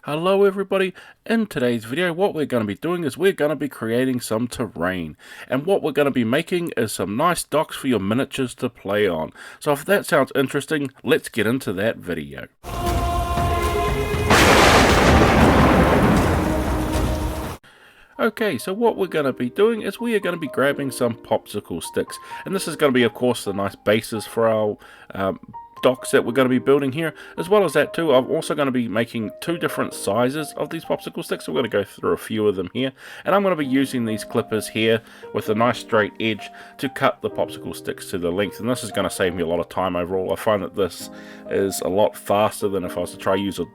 Hello everybody, in today's video what we're going to be doing is we're going to be creating some terrain, and what we're going to be making is some nice docks for your miniatures to play on. So if that sounds interesting, let's get into that video. Okay, so what we're going to be doing is we are going to be grabbing some popsicle sticks, and this is going to be of course the nice bases for our docks that we're going to be building here. As well as that too, I'm also going to be making two different sizes of these popsicle sticks, so we're going to go through a few of them here, and I'm going to be using these clippers here with a nice straight edge to cut the popsicle sticks to the length, and this is going to save me a lot of time overall. I find that this is a lot faster than if I was to try use a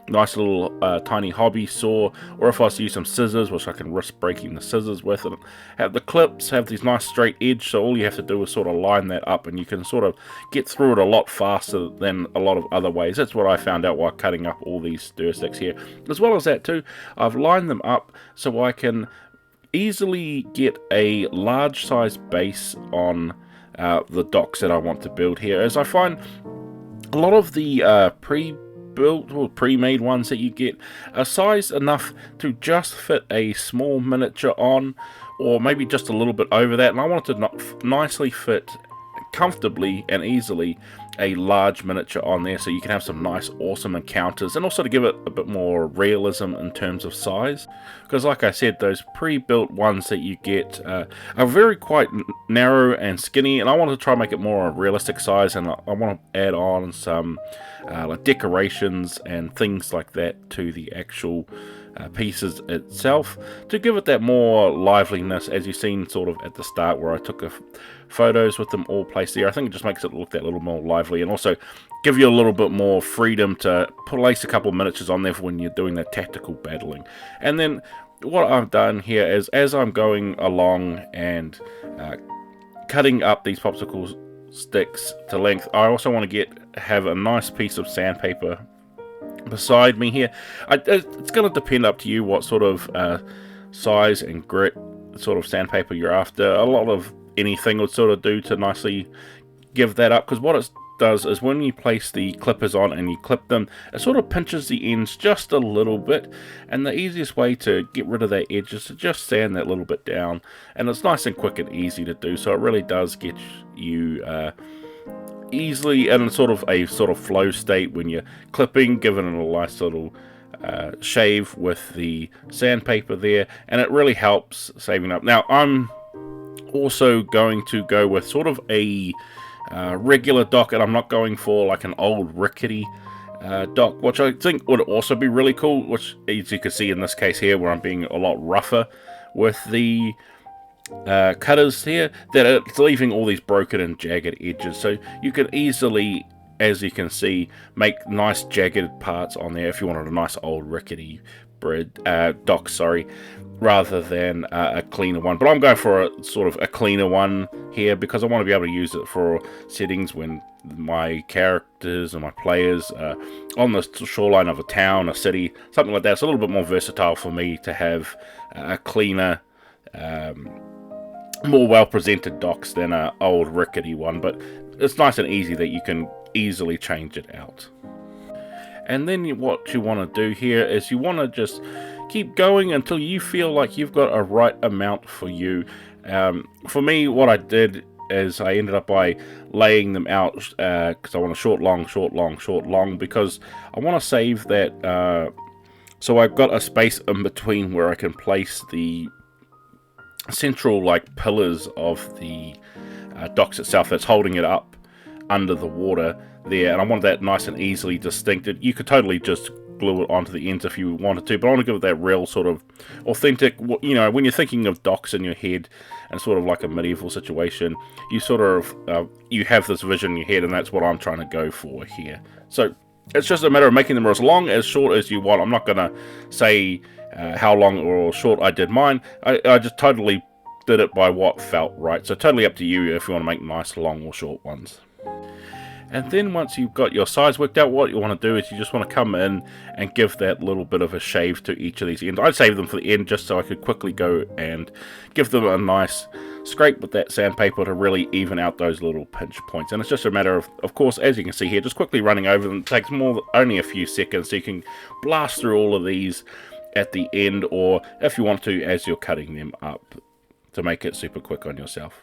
nice little tiny hobby saw, or if I was to use some scissors, which I can risk breaking the scissors with. And have the clips have these nice straight edge, so all you have to do is sort of line that up, and you can sort of get through it a lot faster than a lot of other ways. That's what I found out while cutting up all these stir sticks here. As well as that too, I've lined them up so I can easily get a large size base on the docks that I want to build here, as I find a lot of the pre-built or pre-made ones that you get are sized enough to just fit a small miniature on, or maybe just a little bit over that, and I want it to nicely fit comfortably and easily a large miniature on there, so you can have some nice awesome encounters, and also to give it a bit more realism in terms of size, because like I said, those pre-built ones that you get are very quite narrow and skinny, and I want to try and make it more a realistic size, and I want to add on some like decorations and things like that to the actual pieces itself to give it that more liveliness, as you've seen sort of at the start where I took photos with them all placed there. I think it just makes it look that little more lively, and also give you a little bit more freedom to place a couple of miniatures on there for when you're doing that tactical battling. And then what I've done here is, as I'm going along and cutting up these popsicle sticks to length, I also want to have a nice piece of sandpaper beside me here. It's going to depend up to you what sort of size and grit sort of sandpaper you're after. A lot of anything would sort of do to nicely give that up, because what it does is when you place the clippers on and you clip them, it sort of pinches the ends just a little bit, and the easiest way to get rid of that edge is to just sand that little bit down, and it's nice and quick and easy to do, so it really does get you easily in a sort of flow state when you're clipping, giving it a nice little shave with the sandpaper there, and it really helps saving up. Now I'm also going to go with sort of a regular dock, and I'm not going for like an old rickety dock, which I think would also be really cool, which as you can see in this case here where I'm being a lot rougher with the cutters here, that it's leaving all these broken and jagged edges, so you could easily, as you can see, make nice jagged parts on there if you wanted a nice old rickety dock, sorry, rather than a cleaner one. But I'm going for a sort of a cleaner one here because I want to be able to use it for settings when my characters and my players are on the shoreline of a town, a city, something like that. It's a little bit more versatile for me to have a cleaner, more well-presented docks than an old rickety one, but it's nice and easy that you can easily change it out. And then what you want to do here is you want to just keep going until you feel like you've got a right amount for you. For me, what I did is I ended up by laying them out because I want a short, long, short, long, short, long, because I want to save that. So I've got a space in between where I can place the central like pillars of the docks itself that's holding it up under the water there, and I want that nice and easily distincted. You could totally just glue it onto the ends if you wanted to, but I want to give it that real sort of authentic, you know, when you're thinking of docks in your head and sort of like a medieval situation, you sort of you have this vision in your head, and that's what I'm trying to go for here. So it's just a matter of making them as long as short as you want. I'm not gonna say how long or short I did mine. I just totally did it by what felt right, so totally up to you if you want to make nice long or short ones. And then once you've got your size worked out, what you want to do is you just want to come in and give that little bit of a shave to each of these ends. I'd save them for the end just so I could quickly go and give them a nice scrape with that sandpaper to really even out those little pinch points. And it's just a matter of course, as you can see here, just quickly running over them. It takes only a few seconds, so you can blast through all of these at the end, or if you want to, as you're cutting them up, to make it super quick on yourself.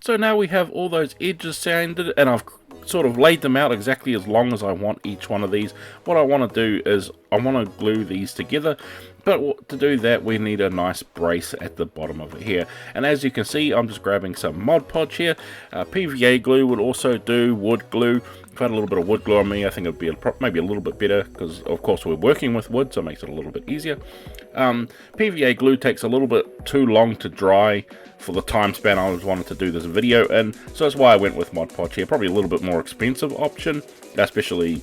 So now we have all those edges sanded, and I've sort of laid them out exactly as long as I want each one of these. What I want to do is I want to glue these together, but to do that we need a nice brace at the bottom of it here. And as you can see, I'm just grabbing some Mod Podge here. PVA glue would also do, wood glue. If I had a little bit of wood glue on me, I think it would be maybe a little bit better, because of course we're working with wood, so it makes it a little bit easier. PVA glue takes a little bit too long to dry for the time span I was wanted to do this video in, so that's why I went with Mod Podge here. Probably a little bit more expensive option, especially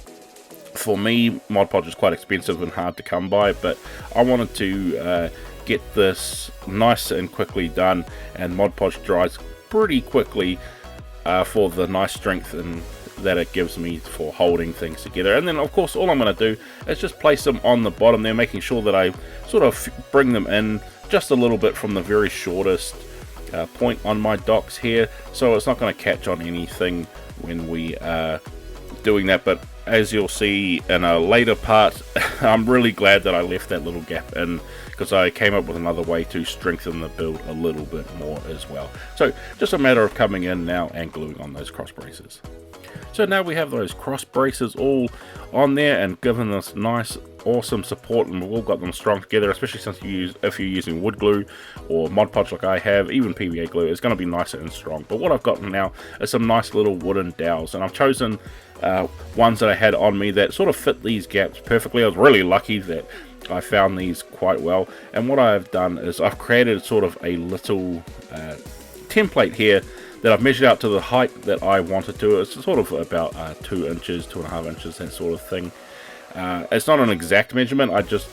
for me. Mod Podge is quite expensive and hard to come by, but I wanted to get this nice and quickly done, and Mod Podge dries pretty quickly for the nice strength and that it gives me for holding things together. And then of course all I'm going to do is just place them on the bottom there, making sure that I sort of bring them in just a little bit from the very shortest point on my docks here, so it's not going to catch on anything when we are doing that. But as you'll see in a later part, I'm really glad that I left that little gap in, because I came up with another way to strengthen the build a little bit more as well. So just a matter of coming in now and gluing on those cross braces. So now we have those cross braces all on there and given this nice awesome support, and we've all got them strong together, especially since if you're using wood glue or Mod Podge like I have, even PVA glue, it's going to be nicer and strong. But what I've got now is some nice little wooden dowels, and I've chosen ones that I had on me that sort of fit these gaps perfectly. I was really lucky that I found these quite well, and what I've done is I've created sort of a little template here that I've measured out to the height that I wanted to. It's sort of about 2 inches, 2.5 inches, that sort of thing. It's not an exact measurement. I just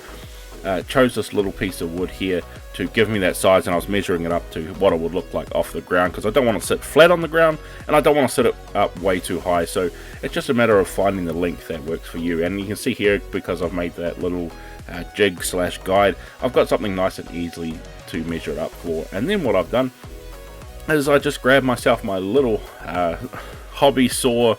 chose this little piece of wood here to give me that size, and I was measuring it up to what it would look like off the ground, because I don't want to sit flat on the ground and I don't want to sit it up way too high. So it's just a matter of finding the length that works for you. And you can see here, because I've made that little jig slash guide, I've got something nice and easily to measure it up for. And then what I've done is I just grabbed myself my little hobby saw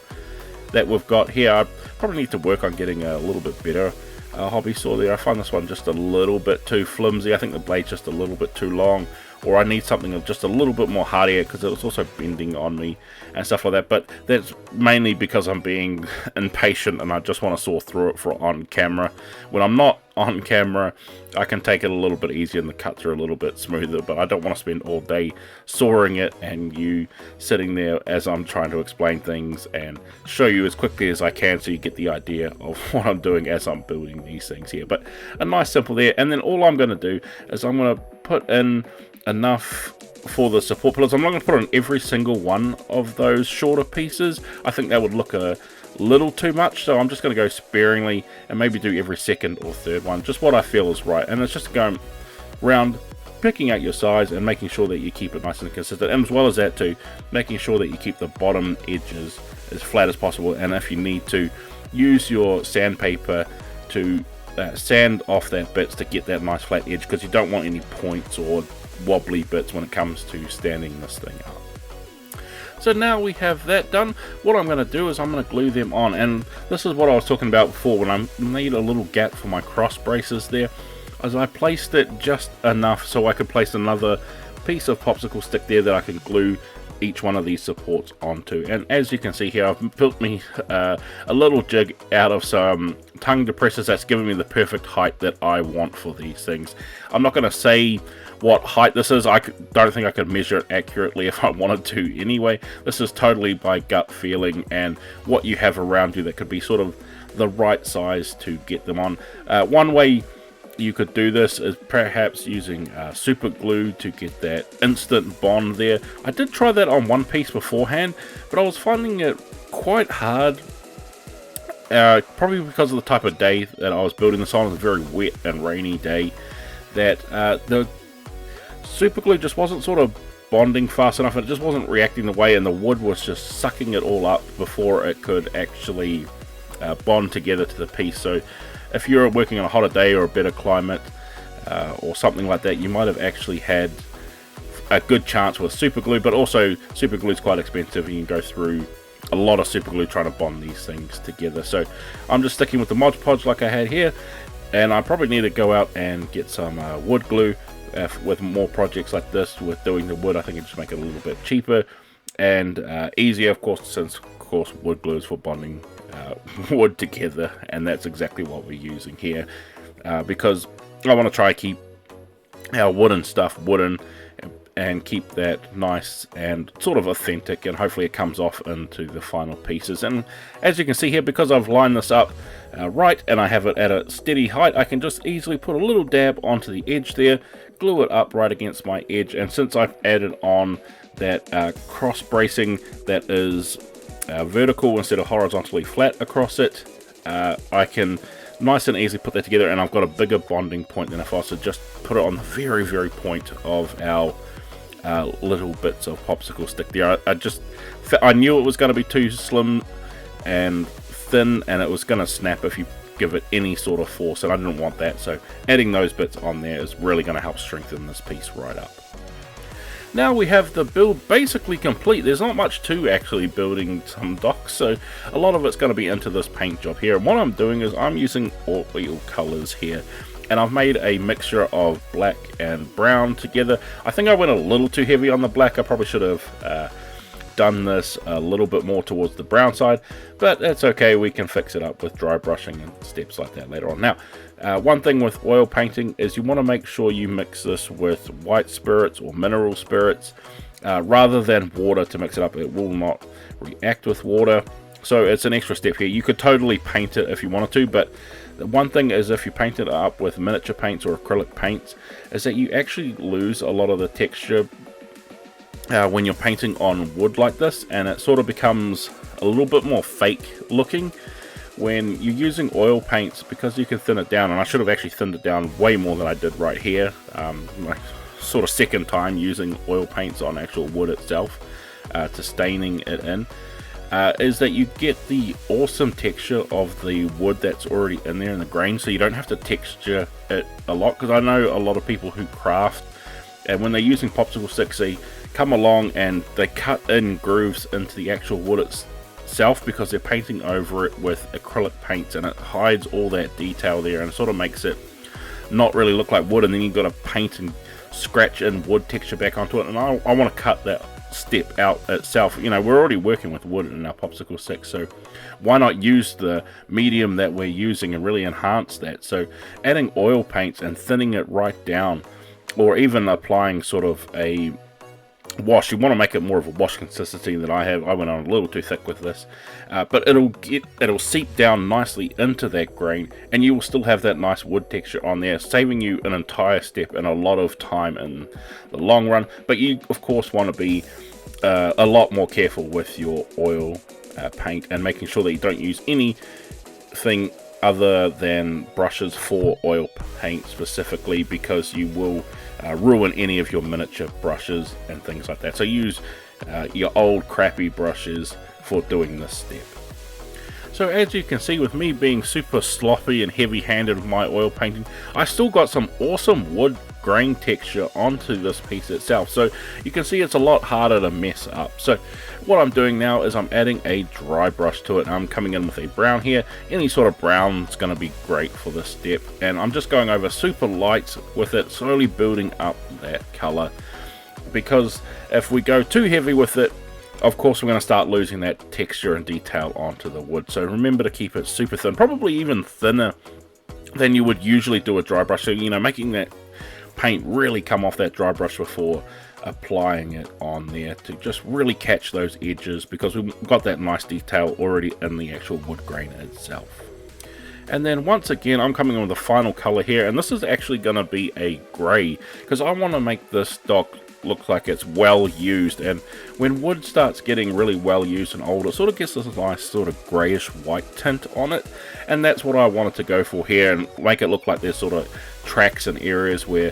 that we've got here. I probably need to work on getting a little bit better hobby saw there. I find this one just a little bit too flimsy. I think the blade's just a little bit too long, or I need something just a little bit more hardier, because it's also bending on me and stuff like that. But that's mainly because I'm being impatient and I just want to saw through it for on camera. When I'm not on camera, I can take it a little bit easier and the cuts are a little bit smoother, but I don't want to spend all day sawing it and you sitting there as I'm trying to explain things and show you as quickly as I can, so you get the idea of what I'm doing as I'm building these things here. But a nice simple there, and then all I'm going to do is I'm going to put in enough for the support pillars. I'm not going to put on every single one of those shorter pieces. I think that would look a little too much, so I'm just going to go sparingly and maybe do every second or third one, just what I feel is right. And it's just going around picking out your size and making sure that you keep it nice and consistent, and as well as that too, making sure that you keep the bottom edges as flat as possible. And if you need to, use your sandpaper to sand off that bits to get that nice flat edge, because you don't want any points or wobbly bits when it comes to standing this thing up. So now we have that done, what I'm going to do is I'm going to glue them on. And this is what I was talking about before when I made a little gap for my cross braces there, as I placed it just enough so I could place another piece of popsicle stick there that I can glue each one of these supports onto. And as you can see here, I've built me a little jig out of some tongue depressors that's giving me the perfect height that I want for these things. I'm not going to say what height this is. I don't think I could measure it accurately if I wanted to anyway. This is totally by gut feeling and what you have around you that could be sort of the right size to get them on. One way you could do this is perhaps using super glue to get that instant bond there. I did try that on one piece beforehand, but I was finding it quite hard probably because of the type of day that I was building this on. It was a very wet and rainy day, that the super glue just wasn't sort of bonding fast enough, and it just wasn't reacting the way, and the wood was just sucking it all up before it could actually bond together to the piece. So if you're working on a hotter day or a better climate or something like that, you might have actually had a good chance with super glue. But also super glue is quite expensive, and you can go through a lot of super glue trying to bond these things together. So I'm just sticking with the Mod Podge like I had here, and I probably need to go out and get some wood glue with more projects like this. With doing the wood, I think it just make it a little bit cheaper and easier, of course, since of course wood glue is for bonding wood together, and that's exactly what we're using here, because I want to try to keep our wooden stuff wooden and keep that nice and sort of authentic, and hopefully it comes off into the final pieces. And as you can see here, because I've lined this up right and I have it at a steady height, I can just easily put a little dab onto the edge there, glue it up right against my edge. And since I've added on that cross bracing that is vertical instead of horizontally flat across it, I can nice and easily put that together, and I've got a bigger bonding point than if I was to just put it on the very point of our little bits of popsicle stick there. I knew it was going to be too slim and thin, and it was going to snap if you give it any sort of force, and I didn't want that. So adding those bits on there is really going to help strengthen this piece right up. Now we have the build basically complete. There's not much to actually building some docks, so a lot of it's going to be into this paint job here. And what I'm doing is I'm using oil colors here, and I've made a mixture of black and brown together. I think I went a little too heavy on the black. I probably should have done this a little bit more towards the brown side, but that's okay. We can fix it up with dry brushing and steps like that later on. Now, one thing with oil painting is you want to make sure you mix this with white spirits or mineral spirits rather than water to mix it up. It will not react with water, so it's an extra step here. You could totally paint it if you wanted to, but the one thing is, if you paint it up with miniature paints or acrylic paints, is that you actually lose a lot of the texture when you're painting on wood like this, and it sort of becomes a little bit more fake looking when you're using oil paints, because you can thin it down. And I should have actually thinned it down way more than I did right here. My sort of second time using oil paints on actual wood itself to staining it in, is that you get the awesome texture of the wood that's already in there in the grain, so you don't have to texture it a lot. Because I know a lot of people who craft, and when they're using popsicle sticks, they come along and they cut in grooves into the actual wood itself because they're painting over it with acrylic paints, and it hides all that detail there and sort of makes it not really look like wood. And then you've got to paint and scratch in wood texture back onto it, and I want to cut that step out itself. You know, we're already working with wood in our popsicle stick, so why not use the medium that we're using and really enhance that? So adding oil paints and thinning it right down, or even applying sort of a wash. You want to make it more of a wash consistency than I have. I went on a little too thick with this, but it'll seep down nicely into that grain, and you will still have that nice wood texture on there, saving you an entire step and a lot of time in the long run. But you of course want to be a lot more careful with your oil paint, and making sure that you don't use anything other than brushes for oil paint specifically, because you will ruin any of your miniature brushes and things like that. So use your old crappy brushes for doing this step. So as you can see, with me being super sloppy and heavy-handed with my oil painting, I still got some awesome wood grain texture onto this piece itself. So you can see it's a lot harder to mess up. So what I'm doing now is I'm adding a dry brush to it. I'm coming in with a brown here. Any sort of brown is going to be great for this step, and I'm just going over super light with it, slowly building up that color, because if we go too heavy with it, of course we're going to start losing that texture and detail onto the wood. So remember to keep it super thin, probably even thinner than you would usually do a dry brush. So, you know, making that paint really come off that dry brush before applying it on there to just really catch those edges, because we've got that nice detail already in the actual wood grain itself. And then once again, I'm coming in with the final color here, and this is actually going to be a gray, because I want to make this dock looks like it's well used. And when wood starts getting really well used and old, it sort of gets this nice sort of greyish white tint on it, and that's what I wanted to go for here, and make it look like there's sort of tracks and areas where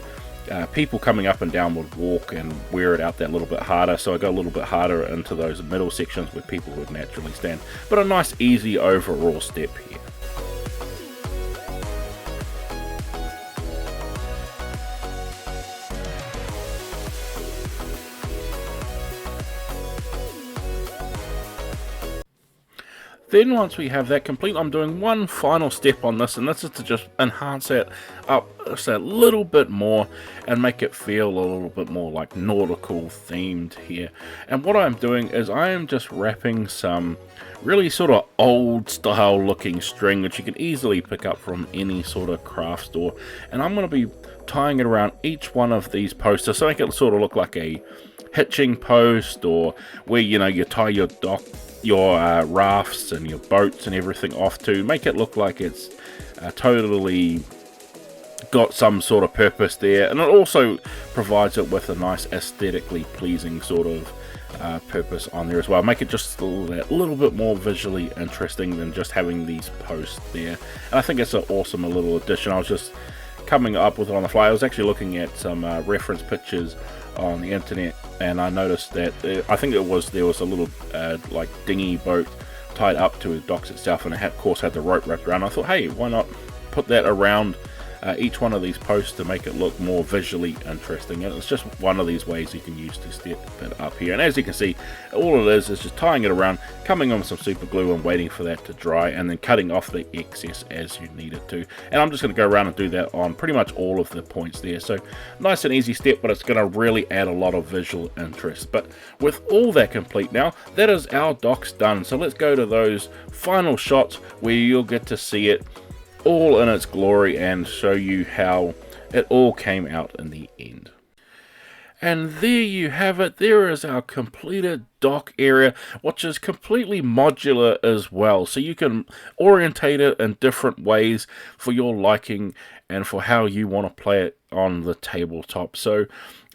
people coming up and down would walk and wear it out that little bit harder. So I go a little bit harder into those middle sections where people would naturally stand, but a nice easy overall step here. Then once we have that complete, I'm doing one final step on this, and this is to just enhance it up just a little bit more and make it feel a little bit more like nautical themed here. And what I'm doing is I am just wrapping some really sort of old style looking string, which you can easily pick up from any sort of craft store, and I'm going to be tying it around each one of these posts so make it sort of look like a hitching post, or where you tie your rafts and your boats and everything off to, make it look like it's totally got some sort of purpose there. And it also provides it with a nice aesthetically pleasing sort of purpose on there as well. Make it just a little bit more visually interesting than just having these posts there. And I think it's an awesome little addition. I was just coming up with it on the fly. I was actually looking at some reference pictures on the internet, and I noticed that I think there was a little like dinghy boat tied up to the docks itself, and it of course had the rope wrapped around. I thought, hey, why not put that around each one of these posts to make it look more visually interesting. And it's just one of these ways you can use to step it up here. And as you can see, all it is just tying it around, coming on with some super glue and waiting for that to dry, and then cutting off the excess as you need it to. And I'm just going to go around and do that on pretty much all of the points there. So nice and easy step, but it's going to really add a lot of visual interest. But with all that complete now, that is our docks done. So let's go to those final shots where you'll get to see it all in its glory and show you how it all came out in the end. And there you have it. There is our completed dock area, which is completely modular as well. So you can orientate it in different ways for your liking and for how you want to play it on the tabletop. So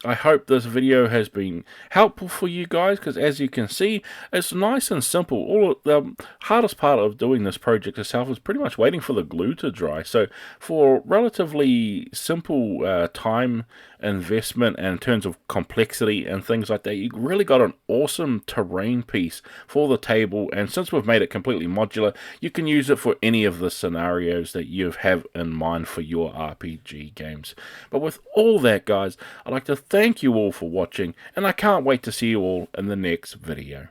I hope this video has been helpful for you guys, because as you can see, it's nice and simple. All of the hardest part of doing this project itself is pretty much waiting for the glue to dry. So for relatively simple time investment and in terms of complexity and things like that, you really got an awesome terrain piece for the table. And since we've made it completely modular, you can use it for any of the scenarios that you have in mind for your RPG games. But with all that, guys, I'd like to thank you all for watching, and I can't wait to see you all in the next video.